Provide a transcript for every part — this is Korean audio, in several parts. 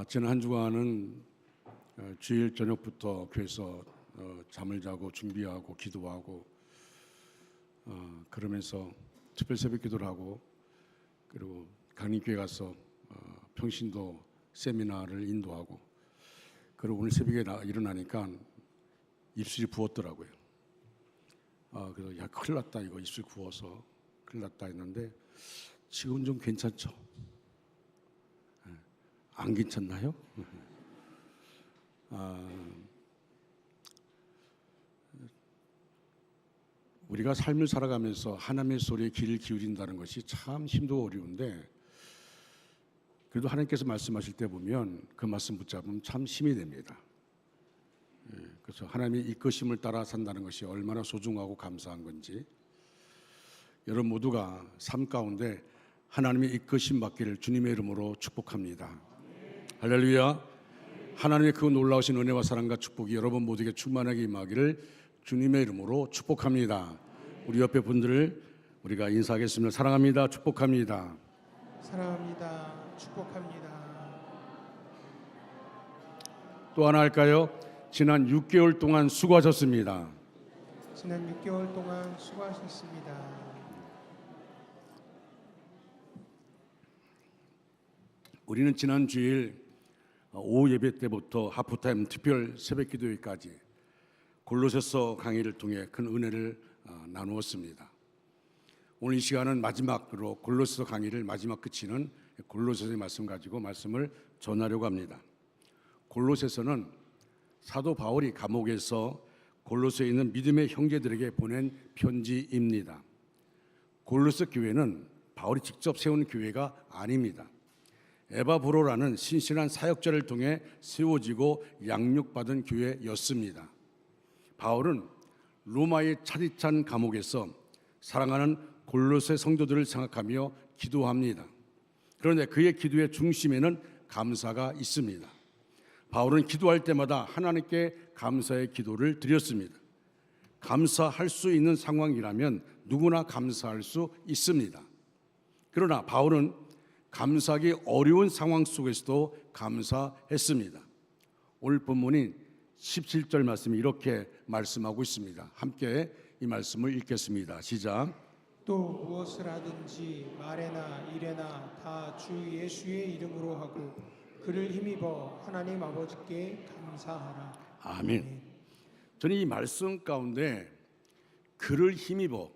지난 한 주간은 주일 저녁부터 교회에서 잠을 자고 준비하고 기도하고 그러면서 특별 새벽 기도를 하고 그리고 강림교회 가서 평신도 세미나를 인도하고 그리고 오늘 새벽에 일어나니까 입술이 부었더라고요. 그래서 야 큰일 났다 이거 입술 부어서 큰일 났다 했는데 지금 좀 괜찮죠? 안 괜찮나요? 우리가 삶을 살아가면서 하나님의 소리에 귀를 기울인다는 것이 참 힘도 어려운데 그래도 하나님께서 말씀하실 때 보면 그 말씀 붙잡으면 참 힘이 됩니다. 그래서 하나님의 이끄심을 따라 산다는 것이 얼마나 소중하고 감사한 건지 여러분 모두가 삶 가운데 하나님의 이끄심 받기를 주님의 이름으로 축복합니다. 할렐루야. 하나님의 그 놀라우신 은혜와 사랑과 축복이 여러분 모두에게 충만하게 임하기를 주님의 이름으로 축복합니다. 우리 옆에 분들을 우리가 인사하겠습니다. 사랑합니다. 축복합니다. 사랑합니다. 축복합니다. 또 하나 할까요? 지난 6개월 동안 수고하셨습니다. 지난 6개월 동안 수고하셨습니다. 우리는 지난 주일 오후 예배 때부터 하프타임 특별 새벽 기도회까지 골로새서 강의를 통해 큰 은혜를 나누었습니다. 오늘 이 시간은 마지막으로 골로새서 강의를 마지막 끝이는 골로새서의 말씀 가지고 말씀을 전하려고 합니다. 골로새서는 사도 바울이 감옥에서 골로새에 있는 믿음의 형제들에게 보낸 편지입니다. 골로새 교회는 바울이 직접 세운 교회가 아닙니다. 에바브로라는 신실한 사역자를 통해 세워지고 양육받은 교회였습니다. 바울은 로마의 차디찬 감옥에서 사랑하는 골로새 성도들을 생각하며 기도합니다. 그런데 그의 기도의 중심에는 감사가 있습니다. 바울은 기도할 때마다 하나님께 감사의 기도를 드렸습니다. 감사할 수 있는 상황이라면 누구나 감사할 수 있습니다. 그러나 바울은 감사하기 어려운 상황 속에서도 감사했습니다. 오늘 본문인 17절 말씀이 이렇게 말씀하고 있습니다. 함께 이 말씀을 읽겠습니다. 시작. 또 무엇을 하든지 말에나 일에나 다 주 예수의 이름으로 하고 그를 힘입어 하나님 아버지께 감사하라. 아멘. 저는 이 말씀 가운데 그를 힘입어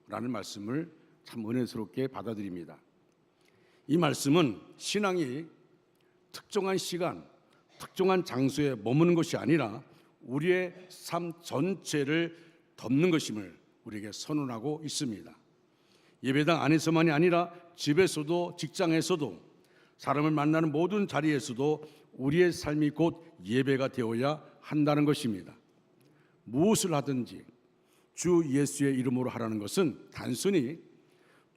라는 말씀을 참 은혜스럽게 받아들입니다. 이 말씀은 신앙이 특정한 시간, 특정한 장소에 머무는 것이 아니라 우리의 삶 전체를 덮는 것임을 우리에게 선언하고 있습니다. 예배당 안에서만이 아니라 집에서도 직장에서도 사람을 만나는 모든 자리에서도 우리의 삶이 곧 예배가 되어야 한다는 것입니다. 무엇을 하든지 주 예수의 이름으로 하라는 것은 단순히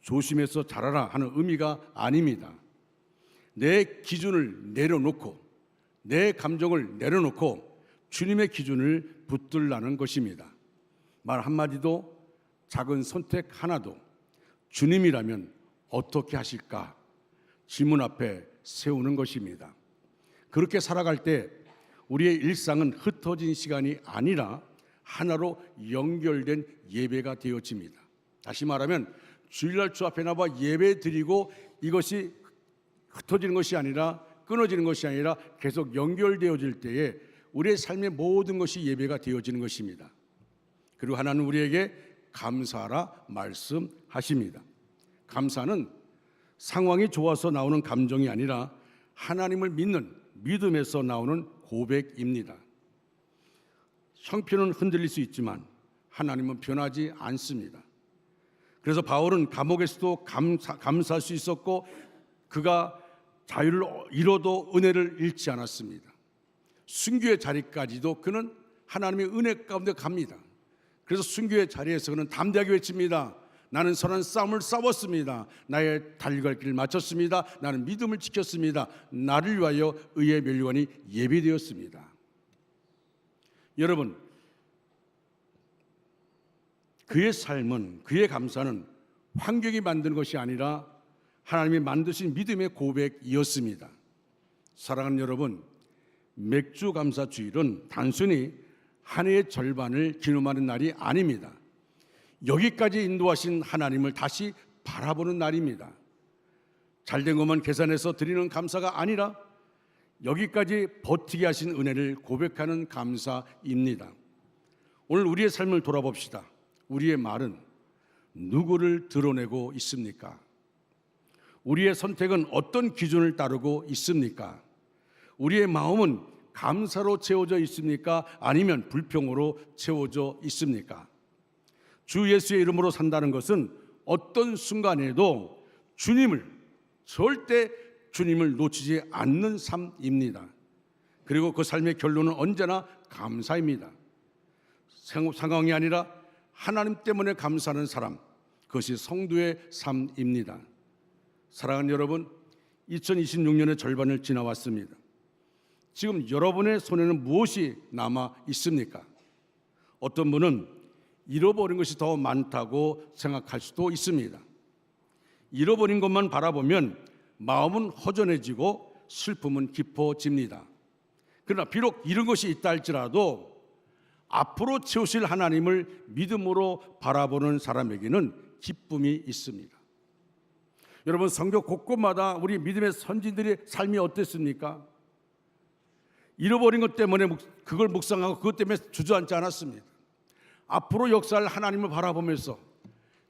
조심해서 잘하라 하는 의미가 아닙니다. 내 기준을 내려놓고 내 감정을 내려놓고 주님의 기준을 붙들라는 것입니다. 말 한마디도 작은 선택 하나도 주님이라면 어떻게 하실까 질문 앞에 세우는 것입니다. 그렇게 살아갈 때 우리의 일상은 흩어진 시간이 아니라 하나로 연결된 예배가 되어집니다. 다시 말하면 주일날 주 앞에 나와 예배 드리고 이것이 흩어지는 것이 아니라 끊어지는 것이 아니라 계속 연결되어질 때에 우리의 삶의 모든 것이 예배가 되어지는 것입니다. 그리고 하나님은 우리에게 감사하라 말씀하십니다. 감사는 상황이 좋아서 나오는 감정이 아니라 하나님을 믿는 믿음에서 나오는 고백입니다. 형편은 흔들릴 수 있지만 하나님은 변하지 않습니다. 그래서 바울은 감옥에서도 감사할 수 있었고 그가 자유를 잃어도 은혜를 잃지 않았습니다. 순교의 자리까지도 그는 하나님의 은혜 가운데 갑니다. 그래서 순교의 자리에서 그는 담대하게 외칩니다. 나는 선한 싸움을 싸웠습니다. 나의 달려갈 길을 마쳤습니다. 나는 믿음을 지켰습니다. 나를 위하여 의의 면류관이 예비되었습니다. 여러분, 그의 삶은, 그의 감사는 환경이 만드는 것이 아니라 하나님이 만드신 믿음의 고백이었습니다. 사랑하는 여러분, 맥주감사 주일은 단순히 한 해의 절반을 기념하는 날이 아닙니다. 여기까지 인도하신 하나님을 다시 바라보는 날입니다. 잘된 것만 계산해서 드리는 감사가 아니라 여기까지 버티게 하신 은혜를 고백하는 감사입니다. 오늘 우리의 삶을 돌아봅시다. 우리의 말은 누구를 드러내고 있습니까? 우리의 선택은 어떤 기준을 따르고 있습니까? 우리의 마음은 감사로 채워져 있습니까? 아니면 불평으로 채워져 있습니까? 주 예수의 이름으로 산다는 것은 어떤 순간에도 절대 주님을 놓치지 않는 삶입니다. 그리고 그 삶의 결론은 언제나 감사입니다. 상황이 아니라 하나님 때문에 감사하는 사람, 그것이 성도의 삶입니다. 사랑하는 여러분, 2026년의 절반을 지나왔습니다. 지금 여러분의 손에는 무엇이 남아 있습니까? 어떤 분은 잃어버린 것이 더 많다고 생각할 수도 있습니다. 잃어버린 것만 바라보면 마음은 허전해지고 슬픔은 깊어집니다. 그러나 비록 잃은 것이 있다 할지라도 앞으로 채우실 하나님을 믿음으로 바라보는 사람에게는 기쁨이 있습니다. 여러분, 성경 곳곳마다 우리 믿음의 선진들의 삶이 어땠습니까? 잃어버린 것 때문에 그걸 묵상하고 그것 때문에 주저앉지 않았습니다. 앞으로 역사할 하나님을 바라보면서,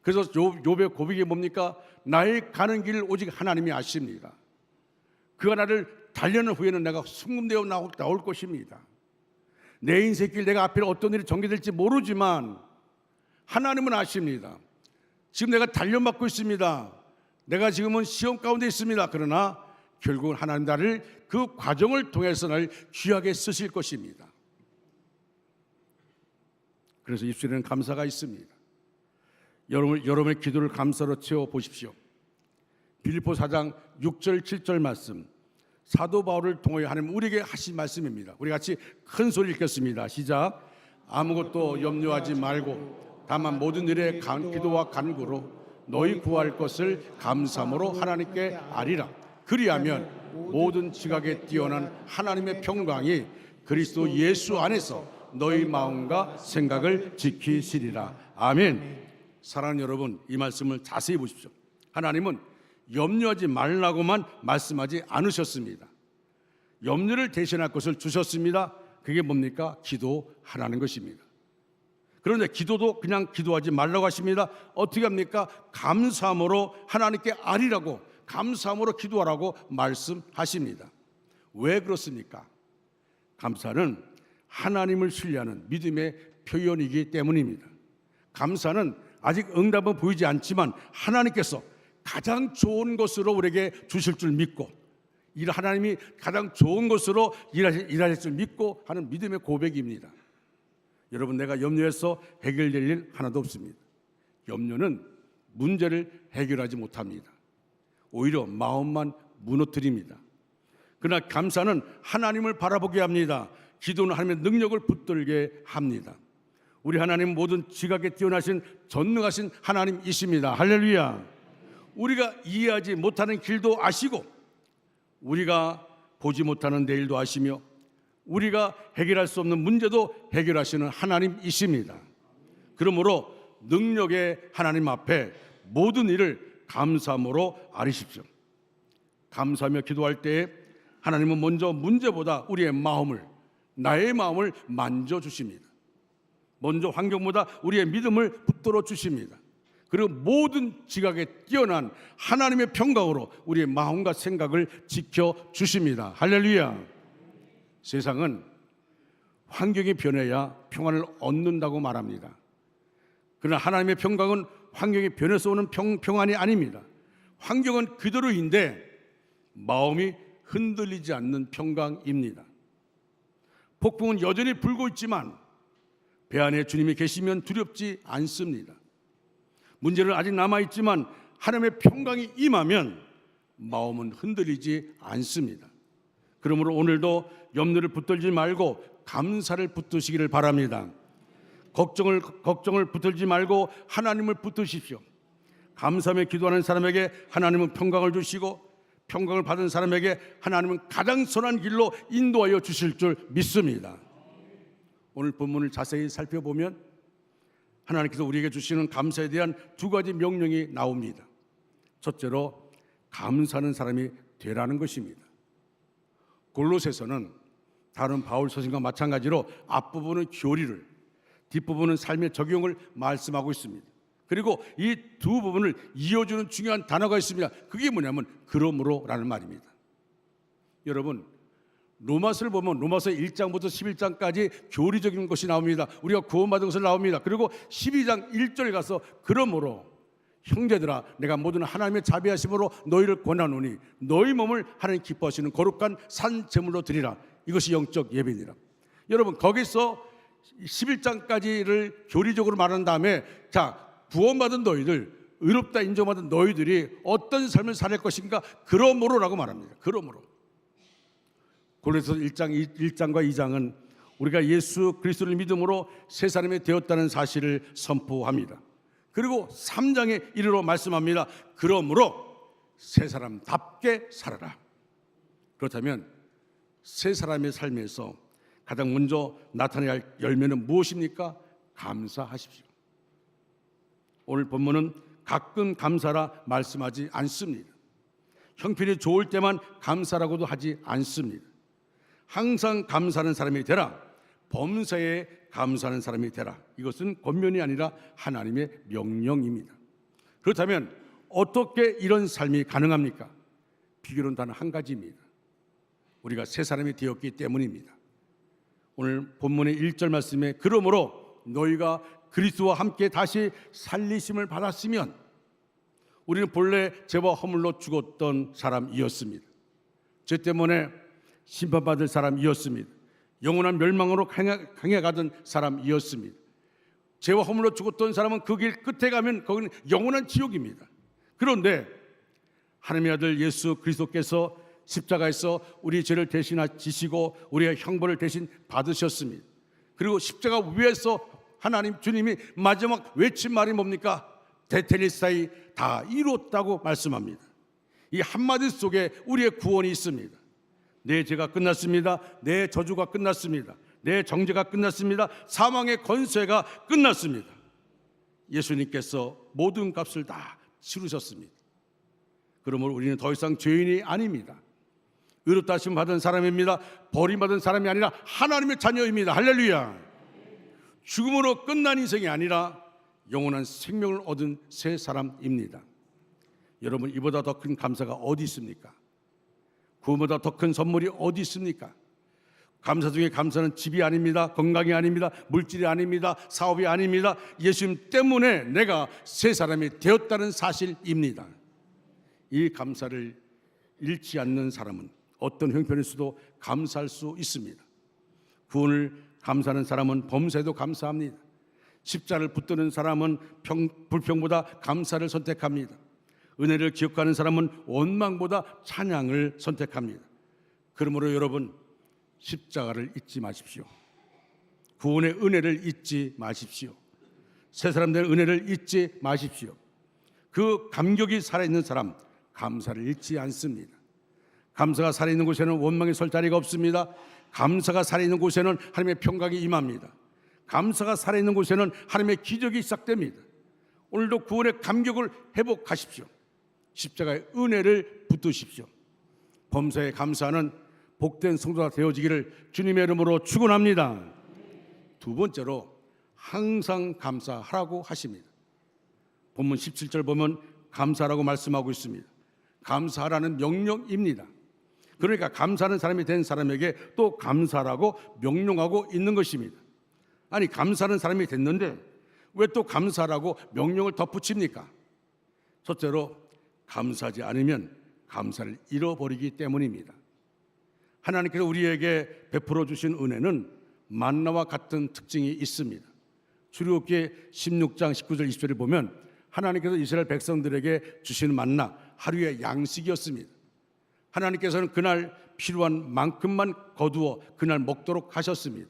그래서 욥의 고백이 뭡니까? 나의 가는 길 오직 하나님이 아십니다. 그가 나를 단련한 후에는 내가 순금되어 나올 것입니다. 내 인생 길 내가 앞에 어떤 일이 전개될지 모르지만 하나님은 아십니다. 지금 내가 단련받고 있습니다. 내가 지금은 시험 가운데 있습니다. 그러나 결국은 하나님 나를 그 과정을 통해서 나를 귀하게 쓰실 것입니다. 그래서 입술에는 감사가 있습니다. 여러분의 기도를 감사로 채워 보십시오. 빌립보 4장 6절 7절 말씀, 사도 바울을 통하여 하나님 우리에게 하신 말씀입니다. 우리 같이 큰 소리 읽겠습니다. 시작. 아무것도 염려하지 말고 다만 모든 일에 기도와 간구로 너희 구할 것을 감사함으로 하나님께 아리라. 그리하면 모든 지각에 뛰어난 하나님의 평강이 그리스도 예수 안에서 너희 마음과 생각을 지키시리라. 아멘. 사랑하는 여러분, 이 말씀을 자세히 보십시오. 하나님은 염려하지 말라고만 말씀하지 않으셨습니다. 염려를 대신할 것을 주셨습니다. 그게 뭡니까? 기도하라는 것입니다. 그런데 기도도 그냥 기도하지 말라고 하십니다. 어떻게 합니까? 감사함으로 하나님께 아리라고, 감사함으로 기도하라고 말씀하십니다. 왜 그렇습니까? 감사는 하나님을 신뢰하는 믿음의 표현이기 때문입니다. 감사는 아직 응답은 보이지 않지만 하나님께서 가장 좋은 것으로 우리에게 주실 줄 믿고, 하나님이 가장 좋은 것으로 일하실 줄 믿고 하는 믿음의 고백입니다. 여러분, 내가 염려해서 해결될 일 하나도 없습니다. 염려는 문제를 해결하지 못합니다. 오히려 마음만 무너뜨립니다. 그러나 감사는 하나님을 바라보게 합니다. 기도는 하나님의 능력을 붙들게 합니다. 우리 하나님은 모든 지각에 뛰어나신 전능하신 하나님이십니다. 할렐루야. 우리가 이해하지 못하는 길도 아시고, 우리가 보지 못하는 내일도 아시며, 우리가 해결할 수 없는 문제도 해결하시는 하나님이십니다. 그러므로 능력의 하나님 앞에 모든 일을 감사함으로 아리십시오. 감사하며 기도할 때에 하나님은 먼저 문제보다 우리의 마음을, 나의 마음을 만져주십니다. 먼저 환경보다 우리의 믿음을 붙들어 주십니다. 그리고 모든 지각에 뛰어난 하나님의 평강으로 우리의 마음과 생각을 지켜주십니다. 할렐루야. 세상은 환경이 변해야 평안을 얻는다고 말합니다. 그러나 하나님의 평강은 환경이 변해서 오는 평안이 아닙니다. 환경은 그대로인데 마음이 흔들리지 않는 평강입니다. 폭풍은 여전히 불고 있지만 배 안에 주님이 계시면 두렵지 않습니다. 문제는 아직 남아있지만 하나님의 평강이 임하면 마음은 흔들리지 않습니다. 그러므로 오늘도 염려를 붙들지 말고 감사를 붙드시기를 바랍니다. 걱정을 붙들지 말고 하나님을 붙드십시오. 감사하며 기도하는 사람에게 하나님은 평강을 주시고 평강을 받은 사람에게 하나님은 가장 선한 길로 인도하여 주실 줄 믿습니다. 오늘 본문을 자세히 살펴보면 하나님께서 우리에게 주시는 감사에 대한 두 가지 명령이 나옵니다. 첫째로 감사하는 사람이 되라는 것입니다. 골로새서는 다른 바울 서신과 마찬가지로 앞부분은 교리를, 뒷부분은 삶의 적용을 말씀하고 있습니다. 그리고 이 두 부분을 이어주는 중요한 단어가 있습니다. 그게 뭐냐면 그러므로라는 말입니다. 여러분, 로마서를 보면 로마서 1장부터 11장까지 교리적인 것이 나옵니다. 우리가 구원받은 것을 나옵니다. 그리고 12장 1절에 가서 그러므로 형제들아 내가 모든 하나님의 자비하심으로 너희를 권하노니 너희 몸을 하나님 기뻐하시는 거룩한 산 제물로 드리라. 이것이 영적 예배니라. 여러분, 거기서 11장까지를 교리적으로 말한 다음에 자, 구원받은 너희들, 의롭다 인정받은 너희들이 어떤 삶을 살 것인가? 그러므로라고 말합니다. 그러므로. 골로새서 1장과 2장은 우리가 예수 그리스도를 믿음으로 새 사람이 되었다는 사실을 선포합니다. 그리고 3장에 이르러 말씀합니다. 그러므로 새 사람답게 살아라. 그렇다면 새 사람의 삶에서 가장 먼저 나타내야 할 열매는 무엇입니까? 감사하십시오. 오늘 본문은 가끔 감사라 말씀하지 않습니다. 형편이 좋을 때만 감사라고도 하지 않습니다. 항상 감사하는 사람이 되라. 범사에 감사하는 사람이 되라. 이것은 권면이 아니라 하나님의 명령입니다. 그렇다면 어떻게 이런 삶이 가능합니까? 비결은 단 한 가지입니다. 우리가 새 사람이 되었기 때문입니다. 오늘 본문의 1절 말씀에 그러므로 너희가 그리스도와 함께 다시 살리심을 받았으면, 우리는 본래 죄와 허물로 죽었던 사람이었습니다. 죄 때문에 심판받을 사람이었습니다. 영원한 멸망으로 강해 가던 사람이었습니다. 죄와 허물로 죽었던 사람은 그 길 끝에 가면 거기는 영원한 지옥입니다. 그런데 하나님의 아들 예수 그리스도께서 십자가에서 우리 죄를 대신하시고 우리의 형벌을 대신 받으셨습니다. 그리고 십자가 위에서 하나님 주님이 마지막 외친 말이 뭡니까? 테텔리스타이, 다 이뤘다고 말씀합니다. 이 한마디 속에 우리의 구원이 있습니다. 내 죄가 끝났습니다. 내 저주가 끝났습니다. 내 정죄가 끝났습니다. 사망의 권세가 끝났습니다. 예수님께서 모든 값을 다 치르셨습니다. 그러므로 우리는 더 이상 죄인이 아닙니다. 의롭다 하심 받은 사람입니다. 버림받은 사람이 아니라 하나님의 자녀입니다. 할렐루야. 죽음으로 끝난 인생이 아니라 영원한 생명을 얻은 새 사람입니다. 여러분, 이보다 더 큰 감사가 어디 있습니까? 구원보다 더 큰 선물이 어디 있습니까? 감사 중에 감사는 집이 아닙니다. 건강이 아닙니다. 물질이 아닙니다. 사업이 아닙니다. 예수님 때문에 내가 새 사람이 되었다는 사실입니다. 이 감사를 잃지 않는 사람은 어떤 형편에서도 감사할 수 있습니다. 구원을 감사하는 사람은 범사에도 감사합니다. 십자를 붙드는 사람은 불평보다 감사를 선택합니다. 은혜를 기억하는 사람은 원망보다 찬양을 선택합니다. 그러므로 여러분, 십자가를 잊지 마십시오. 구원의 은혜를 잊지 마십시오. 새 사람 될 은혜를 잊지 마십시오. 그 감격이 살아있는 사람, 감사를 잃지 않습니다. 감사가 살아있는 곳에는 원망이 설 자리가 없습니다. 감사가 살아있는 곳에는 하나님의 평강이 임합니다. 감사가 살아있는 곳에는 하나님의 기적이 시작됩니다. 오늘도 구원의 감격을 회복하십시오. 십자가의 은혜를 붙드십시오. 범사에 감사하는 복된 성도가 되어지기를 주님의 이름으로 축원합니다. 두 번째로 항상 감사하라고 하십니다. 본문 17절 보면 감사라고 말씀하고 있습니다. 감사하라는 명령입니다. 그러니까 감사하는 사람이 된 사람에게 또 감사라고 명령하고 있는 것입니다. 아니, 감사하는 사람이 됐는데 왜 또 감사라고 명령을 덧붙입니까? 첫째로 감사하지 않으면 감사를 잃어버리기 때문입니다. 하나님께서 우리에게 베풀어 주신 은혜는 만나와 같은 특징이 있습니다. 출애굽기 16장 19절 20절을 보면 하나님께서 이스라엘 백성들에게 주신 만나, 하루의 양식이었습니다. 하나님께서는 그날 필요한 만큼만 거두어 그날 먹도록 하셨습니다.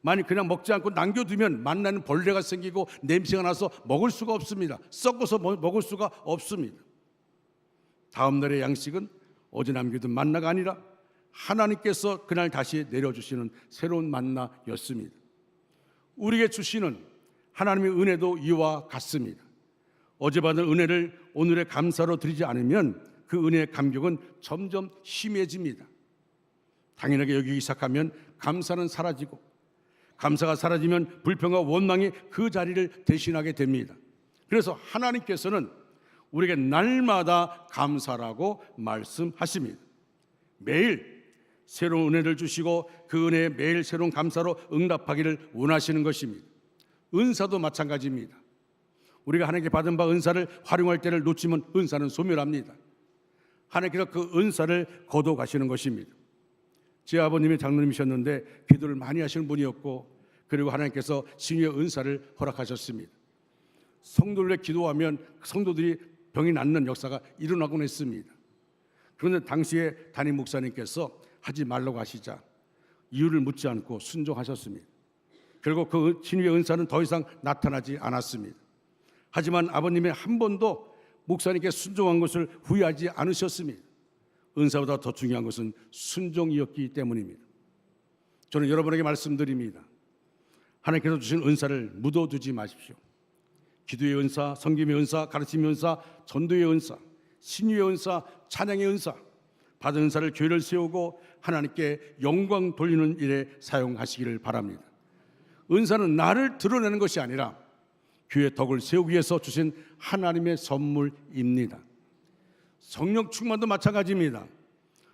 만약 그냥 먹지 않고 남겨두면 만나는 벌레가 생기고 냄새가 나서 먹을 수가 없습니다. 썩어서 먹을 수가 없습니다. 다음 날의 양식은 어제 남겨둔 만나가 아니라 하나님께서 그날 다시 내려주시는 새로운 만나였습니다. 우리에게 주시는 하나님의 은혜도 이와 같습니다. 어제 받은 은혜를 오늘의 감사로 드리지 않으면 그 은혜의 감격은 점점 심해집니다. 당연하게 여기기 시작하면 감사는 사라지고, 감사가 사라지면 불평과 원망이 그 자리를 대신하게 됩니다. 그래서 하나님께서는 우리에게 날마다 감사라고 말씀하십니다. 매일 새로운 은혜를 주시고 그 은혜에 매일 새로운 감사로 응답하기를 원하시는 것입니다. 은사도 마찬가지입니다. 우리가 하나님께 받은 바 은사를 활용할 때를 놓치면 은사는 소멸합니다. 하나님께서 그 은사를 거둬 가시는 것입니다. 제 아버님이 장로님이셨는데 기도를 많이 하시는 분이었고, 그리고 하나님께서 신유의 은사를 허락하셨습니다. 성도들의 기도하면 성도들이 병이 낫는 역사가 일어나곤 했습니다. 그런데 당시에 담임 목사님께서 하지 말라고 하시자 이유를 묻지 않고 순종하셨습니다. 결국 그 신유의 은사는 더 이상 나타나지 않았습니다. 하지만 아버님이 한 번도 목사님께 순종한 것을 후회하지 않으셨습니다. 은사보다 더 중요한 것은 순종이었기 때문입니다. 저는 여러분에게 말씀드립니다. 하나님께서 주신 은사를 묻어두지 마십시오. 기도의 은사, 섬김의 은사, 가르침의 은사, 전도의 은사, 신유의 은사, 찬양의 은사, 받은 은사를 교회를 세우고 하나님께 영광 돌리는 일에 사용하시기를 바랍니다. 은사는 나를 드러내는 것이 아니라 교회의 덕을 세우기 위해서 주신 하나님의 선물입니다. 성령 충만도 마찬가지입니다.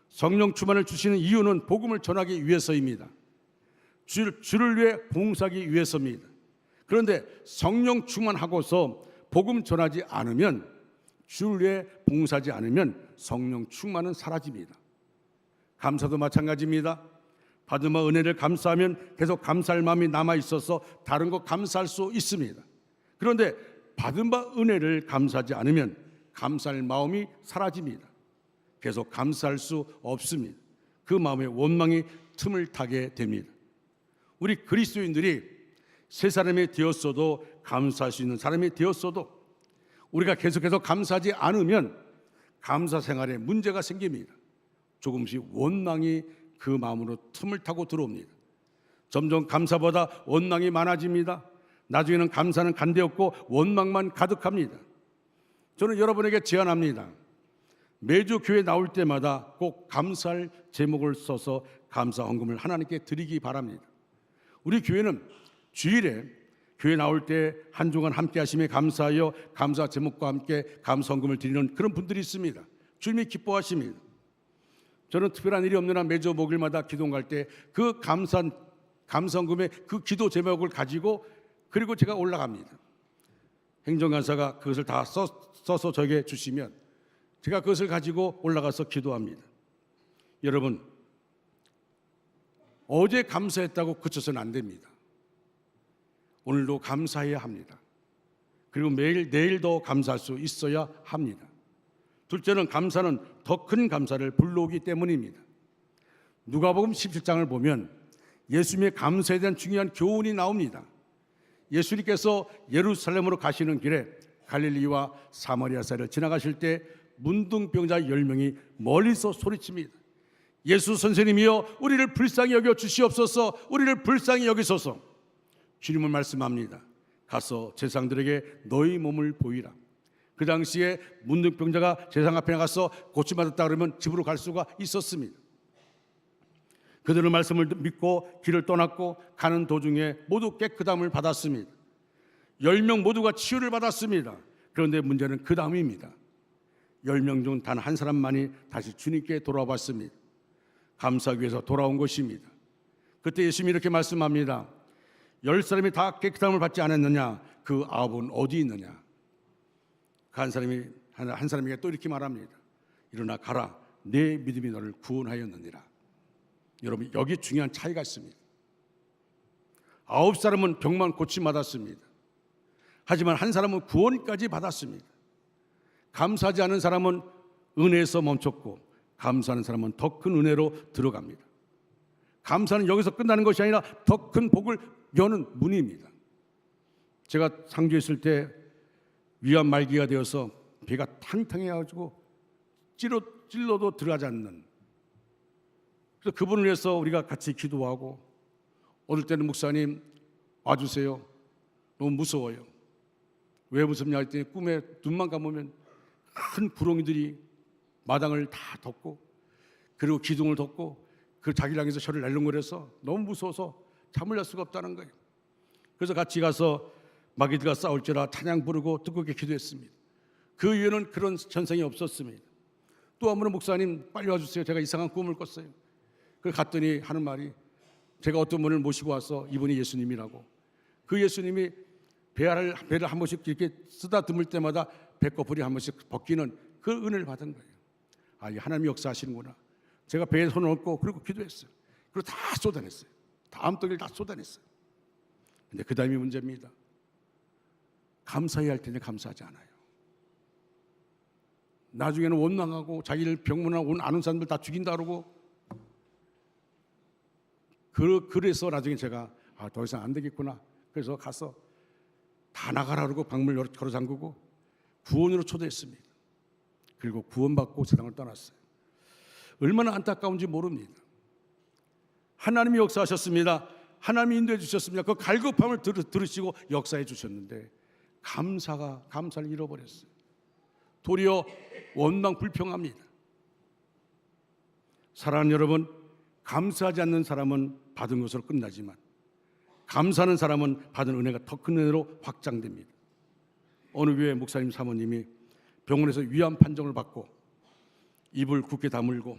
성령 충만을 주시는 이유는 복음을 전하기 위해서입니다. 주를 위해 봉사하기 위해서입니다. 그런데 성령 충만하고서 복음 전하지 않으면, 주를 위해 봉사하지 않으면 성령 충만은 사라집니다. 감사도 마찬가지입니다. 받은 바 은혜를 감사하면 계속 감사할 마음이 남아있어서 다른 거 감사할 수 있습니다. 그런데 받은 바 은혜를 감사하지 않으면 감사할 마음이 사라집니다. 계속 감사할 수 없습니다. 그 마음에 원망이 틈을 타게 됩니다. 우리 그리스도인들이 새 사람이 되었어도, 감사할 수 있는 사람이 되었어도 우리가 계속해서 감사하지 않으면 감사 생활에 문제가 생깁니다. 조금씩 원망이 그 마음으로 틈을 타고 들어옵니다. 점점 감사보다 원망이 많아집니다. 나중에는 감사는 간데없고 원망만 가득합니다. 저는 여러분에게 제안합니다. 매주 교회 나올 때마다 꼭 감사할 제목을 써서 감사 헌금을 하나님께 드리기 바랍니다. 우리 교회는 주일에 교회 나올 때 한 주간 함께 하심에 감사하여 감사 제목과 함께 감사 헌금을 드리는 그런 분들이 있습니다. 주님이 기뻐하십니다. 저는 특별한 일이 없는 한 매주 목요일마다 기도 갈 때 그 감사 헌금의 그 기도 제목을 가지고, 그리고 제가 올라갑니다. 행정간사가 그것을 다 써서 저에게 주시면 제가 그것을 가지고 올라가서 기도합니다. 여러분, 어제 감사했다고 그쳐서는 안 됩니다. 오늘도 감사해야 합니다. 그리고 매일 내일도 감사할 수 있어야 합니다. 둘째는 감사는 더 큰 감사를 불러오기 때문입니다. 누가복음 17장을 보면 예수님의 감사에 대한 중요한 교훈이 나옵니다. 예수님께서 예루살렘으로 가시는 길에 갈릴리와 사마리아 사이를 지나가실 때 문둥병자 10명이 멀리서 소리칩니다. 예수 선생님이여, 우리를 불쌍히 여겨 주시옵소서, 우리를 불쌍히 여기소서. 주님은 말씀합니다. 가서 제사장들에게 너희 몸을 보이라. 그 당시에 문둥병자가 제사장 앞에 나가서 고침받았다 그러면 집으로 갈 수가 있었습니다. 그들의 말씀을 믿고 길을 떠났고 가는 도중에 모두 깨끗함을 받았습니다. 10명 모두가 치유를 받았습니다. 그런데 문제는 그 다음입니다. 10명 중 단 한 사람만이 다시 주님께 돌아왔습니다. 감사하기 위해서 돌아온 것입니다. 그때 예수님이 이렇게 말씀합니다. 10사람이 다 깨끗함을 받지 않았느냐? 그 9은 어디 있느냐? 그 한 사람에게 또 이렇게 말합니다. 일어나 가라, 내 믿음이 너를 구원하였느니라. 여러분, 여기 중요한 차이가 있습니다. 9사람은 병만 고침받았습니다. 하지만 한 사람은 구원까지 받았습니다. 감사하지 않은 사람은 은혜에서 멈췄고, 감사하는 사람은 더 큰 은혜로 들어갑니다. 감사는 여기서 끝나는 것이 아니라 더 큰 복을 여는 문입니다. 제가 상주에 있을 때 위암 말기가 되어서 배가 탕탕해가지고 찔러도 들어가지 않는, 그래서 그분을 위해서 우리가 같이 기도하고, 어떨 때는 목사님 와주세요, 너무 무서워요. 왜 무섭냐 했더니 꿈에 눈만 감으면 큰 구렁이들이 마당을 다 덮고 그리고 기둥을 덮고 그 자기를 향해서 혀를 날름거려서 너무 무서워서 잠을 잘 수가 없다는 거예요. 그래서 같이 가서 마귀들과 싸울지라 찬양 부르고 뜨겁게 기도했습니다. 그 이후에는 그런 현상이 없었습니다. 또 한 번은 목사님 빨리 와주세요, 제가 이상한 꿈을 꿨어요. 그래서 갔더니 하는 말이, 제가 어떤 분을 모시고 와서 이분이 예수님이라고, 그 예수님이 배를 한 번씩 이렇게 쓰다듬을 때마다 배꺼풀이 한 번씩 벗기는 그 은혜를 받은 거예요. 아, 이 하나님이 역사하시는구나. 제가 배에 손을 얹고 그리고 기도했어요. 그리고 다 쏟아냈어요. 다음 떡을 다 쏟아냈어요. 근데 그 다음이 문제입니다. 감사해야 할 텐데 감사하지 않아요. 나중에는 원망하고 자기를 병문안 온 아는 사람들 다 죽인다 그러고, 그래서 나중에 제가 더 이상 안 되겠구나. 그래서 가서 다 나가라 그러고 방문을 걸어 잠그고 구원으로 초대했습니다. 그리고 구원받고 세상을 떠났어요. 얼마나 안타까운지 모릅니다. 하나님이 역사하셨습니다. 하나님이 인도해 주셨습니다. 그 갈급함을 들으시고 역사해 주셨는데 감사를 잃어버렸어요. 도리어 원망 불평합니다. 사랑하는 여러분, 감사하지 않는 사람은 받은 것으로 끝나지만 감사하는 사람은 받은 은혜가 더 큰 은혜로 확장됩니다. 어느 교회 목사님 사모님이 병원에서 위암 판정을 받고 입을 굳게 다물고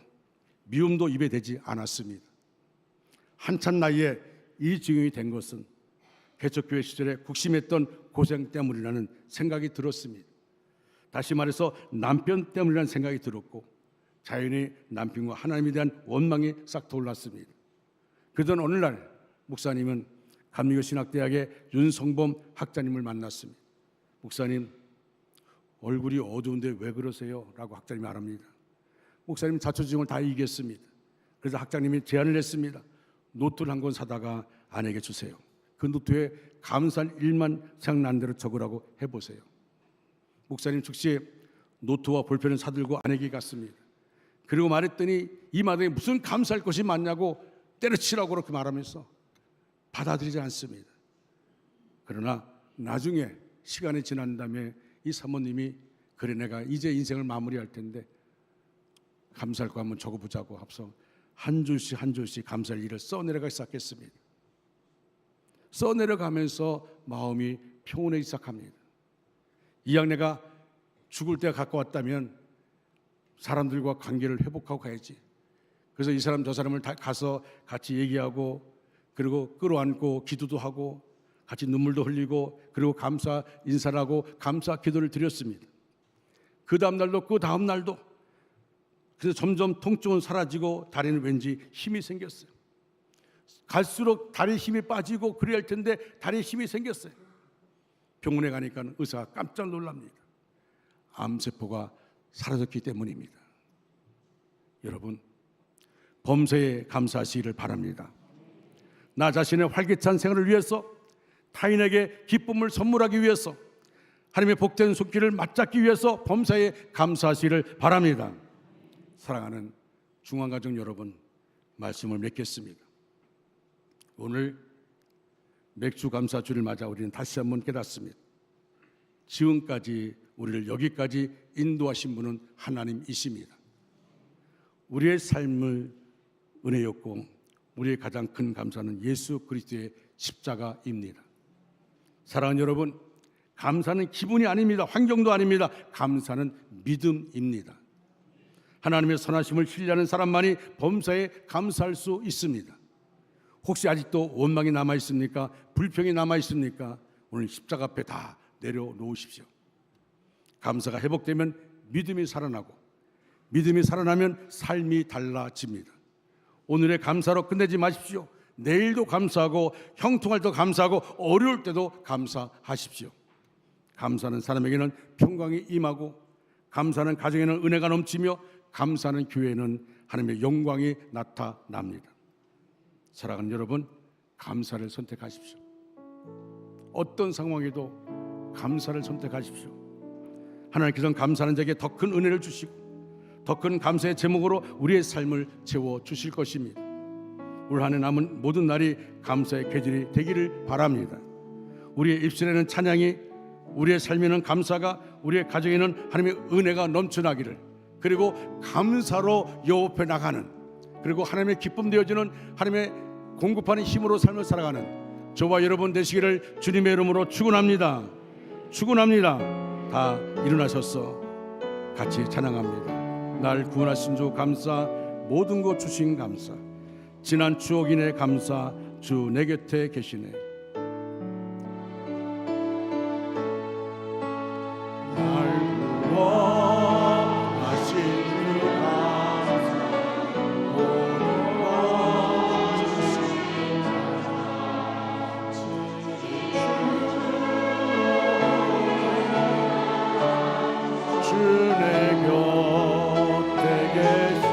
미움도 입에 대지 않았습니다. 한참 나이에 이 증인이 된 것은 개척교회 시절에 국심했던 고생 때문이라는 생각이 들었습니다. 다시 말해서 남편 때문이라는 생각이 들었고, 자연히 남편과 하나님에 대한 원망이 싹 떠올랐습니다. 그러던 어느 날 목사님은 감리교 신학대학의 윤성범 학자님을 만났습니다. 목사님, 얼굴이 어두운데 왜 그러세요? 라고 학자님이 말합니다. 목사님 자초지종을 다 이겼습니다. 그래서 학자님이 제안을 했습니다. 노트를 한 권 사다가 아내에게 주세요. 그 노트에 감사할 일만 생각난 대로 적으라고 해보세요. 목사님 즉시 노트와 볼펜을 사들고 아내에게 갔습니다. 그리고 말했더니 이 마당에 무슨 감사할 것이 많냐고 때려치라고 그렇게 말하면서 받아들이지 않습니다. 그러나 나중에 시간이 지난 다음에 이 사모님이, 그래 내가 이제 인생을 마무리할 텐데 감사할 거 한번 적어보자고 합서 한 줄씩 한 줄씩 감사할 일을 써내려가기 시작했습니다. 써내려가면서 마음이 평온해지기 시작합니다. 이왕 내가 죽을 때가 가까웠다면 사람들과 관계를 회복하고 가야지. 그래서 이 사람 저 사람을 다 가서 같이 얘기하고 그리고 끌어안고 기도도 하고 같이 눈물도 흘리고 그리고 감사 인사를 하고 감사 기도를 드렸습니다. 그 다음 날도 그 다음 날도. 그래서 점점 통증은 사라지고 다리는 왠지 힘이 생겼어요. 갈수록 다리에 힘이 빠지고 그래야 할 텐데 다리에 힘이 생겼어요. 병원에 가니까 의사가 깜짝 놀랍니다. 암세포가 사라졌기 때문입니다. 여러분, 범사에 감사하시기를 바랍니다. 나 자신의 활기찬 생활을 위해서, 타인에게 기쁨을 선물하기 위해서, 하나님의 복된 손길을 맞잡기 위해서 범사에 감사하시기를 바랍니다. 사랑하는 중앙가족 여러분, 말씀을 맺겠습니다. 오늘 맥주 감사주를 맞아 우리는 다시 한번 깨닫습니다. 지금까지 우리를 여기까지 인도하신 분은 하나님이십니다. 우리의 삶을 은혜였고 우리의 가장 큰 감사는 예수 그리스도의 십자가입니다. 사랑하는 여러분, 감사는 기분이 아닙니다. 환경도 아닙니다. 감사는 믿음입니다. 하나님의 선하심을 신뢰하는 사람만이 범사에 감사할 수 있습니다. 혹시 아직도 원망이 남아있습니까? 불평이 남아있습니까? 오늘 십자가 앞에 다 내려놓으십시오. 감사가 회복되면 믿음이 살아나고, 믿음이 살아나면 삶이 달라집니다. 오늘의 감사로 끝내지 마십시오. 내일도 감사하고, 형통할 때도 감사하고, 어려울 때도 감사하십시오. 감사는 사람에게는 평강이 임하고, 감사는 가정에는 은혜가 넘치며, 감사는 교회에는 하나님의 영광이 나타납니다. 사랑하는 여러분, 감사를 선택하십시오. 어떤 상황에도 감사를 선택하십시오. 하나님께서는 감사하는 자에게 더 큰 은혜를 주시고 더 큰 감사의 제목으로 우리의 삶을 채워주실 것입니다. 올 한 해 남은 모든 날이 감사의 계절이 되기를 바랍니다. 우리의 입술에는 찬양이, 우리의 삶에는 감사가, 우리의 가정에는 하나님의 은혜가 넘쳐나기를, 그리고 감사로 여호와에 나가는, 그리고 하나님의 기쁨 되어지는, 하나님의 공급하는 힘으로 삶을 살아가는 저와 여러분 되시기를 주님의 이름으로 축원합니다. 축원합니다. 다 일어나셔서 같이 찬양합니다. 날 구원하신 주 감사, 모든 것 주신 감사, 지난 추억 인해 감사, 주 내 곁에 계시네. 날 구원하신 주 감사, 모든 것 주신 주 내 곁에 계시네.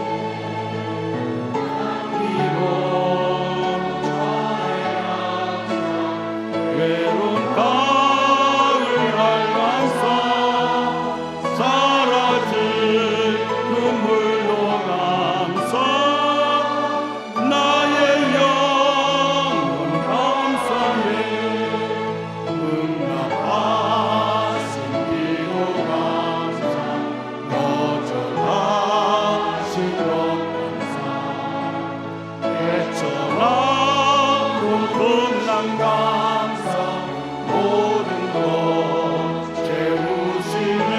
외로운 가을 한가사 사라진 눈물로 감사, 나의 영혼 감사해. 응답하신 기도 감사, 거절하신 것 감사, 애처나고 끝난 감사, 모든 것 채우시네.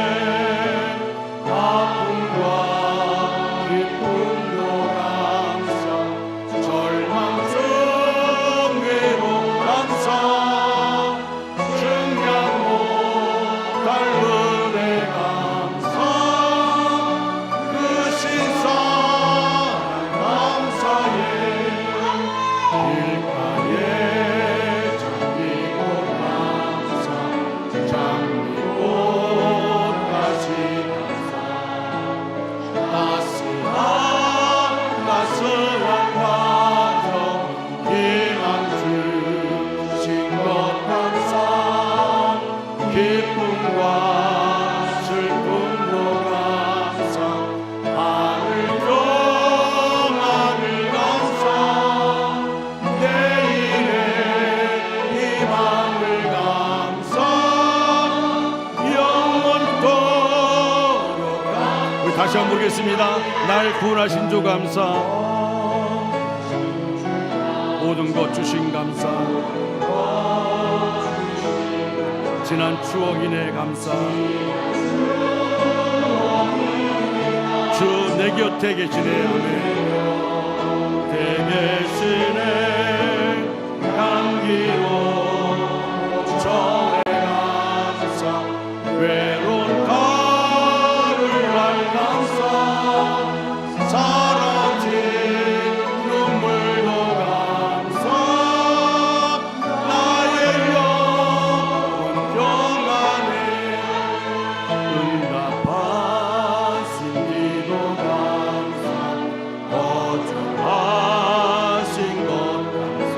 아픔과 기쁨도 감사, 절망 중 외로움 감사, 증량 못할 은혜 감사, 그 신사랑 감사해. 길가에 장미꽃 감사, 장미꽃 다시 감사, 따스한 가정 희망 주신 것 감사, 기쁨과 슬픔도 감사, 하늘 평안을 감사, 내일의 희망을 감사, 영원토록 감사. 우리 다시 한번 보겠습니다. 날 구원하신 주 감사, 모든 것 주신 감사, 지난 추억 인해 감사, 주 내 곁에 계시네. 아멘. 곁에 계시네. 향기로운 전에 감사, 외로운 가을 감사, 사라진 눈물도 감사, 나의 영혼 평안해. 응답하신 기도 감사, 거절하신 것 감사,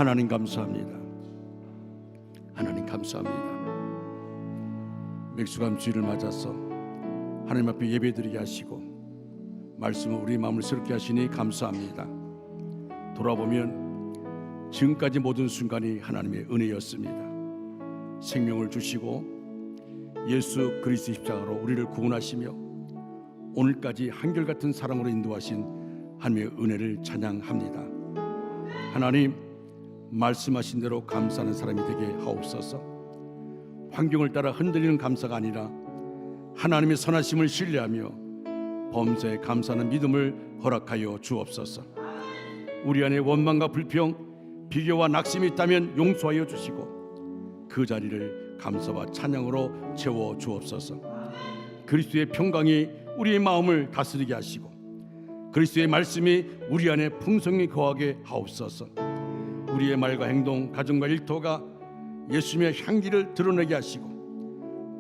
하나님 감사합니다. 하나님 감사합니다. 맥수감 주일을 맞아서 하나님 앞에 예배드리게 하시고 말씀을 우리 마음을 새롭게 하시니 감사합니다. 돌아보면 지금까지 모든 순간이 하나님의 은혜였습니다. 생명을 주시고 예수 그리스도 십자가로 우리를 구원하시며 오늘까지 한결같은 사랑으로 인도하신 하나님의 은혜를 찬양합니다. 하나님, 말씀하신 대로 감사하는 사람이 되게 하옵소서. 환경을 따라 흔들리는 감사가 아니라 하나님의 선하심을 신뢰하며 범사에 감사하는 믿음을 허락하여 주옵소서. 우리 안에 원망과 불평, 비교와 낙심이 있다면 용서하여 주시고 그 자리를 감사와 찬양으로 채워 주옵소서. 그리스도의 평강이 우리의 마음을 다스리게 하시고 그리스도의 말씀이 우리 안에 풍성히 거하게 하옵소서. 우리의 말과 행동, 가정과 일터가 예수님의 향기를 드러내게 하시고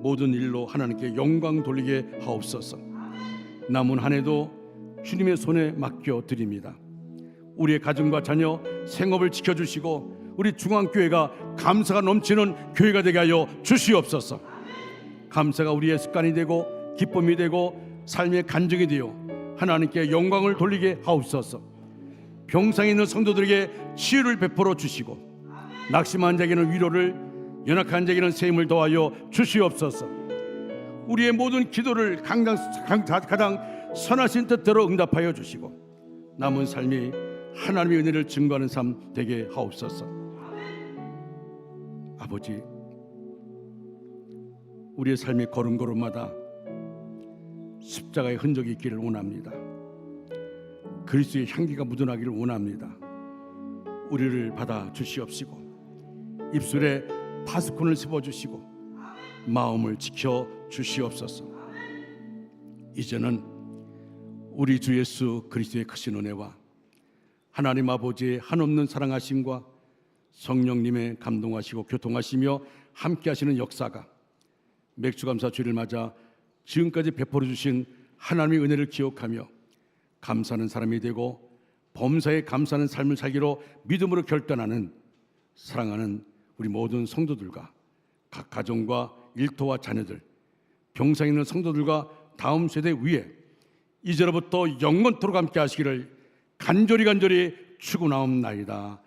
모든 일로 하나님께 영광 돌리게 하옵소서. 남은 한 해도 주님의 손에 맡겨드립니다. 우리의 가정과 자녀, 생업을 지켜주시고 우리 중앙교회가 감사가 넘치는 교회가 되게 하여 주시옵소서. 감사가 우리의 습관이 되고 기쁨이 되고 삶의 간증이 되어 하나님께 영광을 돌리게 하옵소서. 병상에 있는 성도들에게 치유를 베풀어 주시고 낙심한 자에게는 위로를, 연약한 자에게는 셈을 더하여 주시옵소서. 우리의 모든 기도를 가장 선하신 뜻대로 응답하여 주시고 남은 삶이 하나님의 은혜를 증거하는 삶 되게 하옵소서. 아버지, 우리의 삶의 걸음걸음마다 십자가의 흔적이 있기를 원합니다. 그리스도의 향기가 묻어나기를 원합니다. 우리를 받아 주시옵시고 입술에 파스콘을 세워주시고 마음을 지켜 주시옵소서. 이제는 우리 주 예수 그리스도의 크신 은혜와 하나님 아버지의 한없는 사랑하심과 성령님의 감동하시고 교통하시며 함께하시는 역사가 맥주감사 주일을 맞아 지금까지 베풀어 주신 하나님의 은혜를 기억하며 감사하는 사람이 되고 범사에 감사하는 삶을 살기로 믿음으로 결단하는 사랑하는 우리 모든 성도들과 각 가정과 일터와 자녀들, 병상에 있는 성도들과 다음 세대 위에 이제로부터 영원토록 함께 하시기를 간절히 축원하옵나이다.